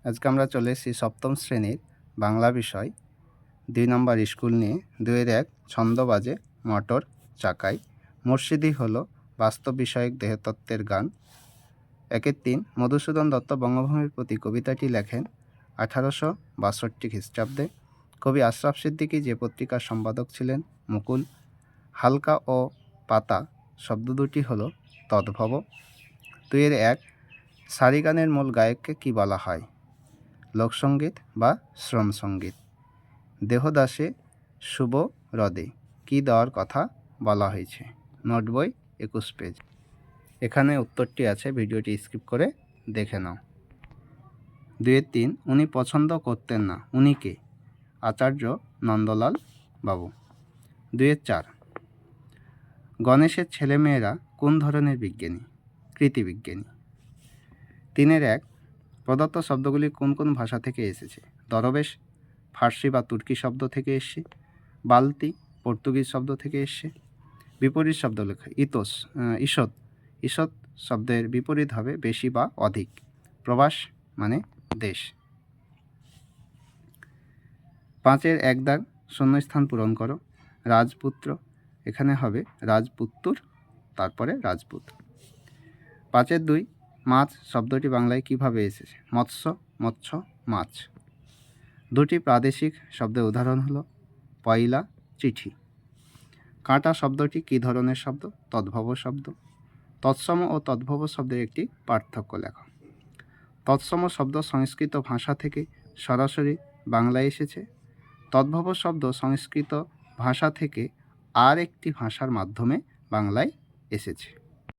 আজকে আমরা চলে এসেছি সপ্তম শ্রেণীর বাংলা বিষয় ২ নম্বর স্কুল নিয়ে। ২-এর ১ ছন্দ বাজে মোটর চাকায়, মুর্শিদি হলো বাস্তব বিষয়ক দেহতত্ত্বের গান। ১-এর ৩ মধুসূদন দত্ত বঙ্গভূমির প্রতি কবিতাটি লেখেন ১৮৬২ খ্রিস্টাব্দে। কবি আশরাফ সিদ্দিকী যে পত্রিকার সম্পাদক ছিলেন মুকুল। হালকা ও পাতা শব্দ দুটি হলো তদ্ভব। ২-এর ১ সারি গানের মূল গায়ককে কী বলা হয়? লোকসঙ্গীত বা শ্রমসঙ্গীত। দেহদাসে শুভ হ্রদে কী দেওয়ার কথা বলা হয়েছে? নোট বই ২১ পেজ। এখানে উত্তরটি আছে, ভিডিওটি স্কিপ করে দেখে নাও। ২-এর ৩ উনি পছন্দ করতেন না, উনি কে? আচার্য নন্দলাল বাবু। ২-এর ৪ গণেশের ছেলেমেয়েরা কোন ধরনের বিজ্ঞানী? কৃতিবিজ্ঞানী। ৩-এর ১ প্রদত্ত শব্দগুলি কোন কোন ভাষা থেকে এসেছে? দরবেশ ফার্সি বা তুর্কি শব্দ থেকে এসছে। বালতি পর্তুগিজ শব্দ থেকে এসছে। বিপরীত শব্দ লেখা ঈষৎ ঈষৎ শব্দের বিপরীত হবে বেশি বা অধিক। প্রবাস মানে দেশ। ৫-এর ১ দাগ শূন্যস্থান পূরণ করো। রাজপুত্র, এখানে হবে রাজপুত্তুর, তারপরে রাজপুত। ৫-এর ২ মাছ শব্দটি বাংলায় কিভাবে এসেছে? মৎস্য, মৎস্য, মাছ। দুটি প্রাদেশিক শব্দের উদাহরণ হলো পয়লা, চিঠি। কাঁটা শব্দটি কী ধরনের শব্দ? তদ্ভব শব্দ। তৎসম ও তদ্ভব শব্দের একটি পার্থক্য লেখো। তৎসম শব্দ সংস্কৃত ভাষা থেকে সরাসরি বাংলায় এসেছে। তদ্ভব শব্দ সংস্কৃত ভাষা থেকে আর একটি ভাষার মাধ্যমে বাংলায় এসেছে।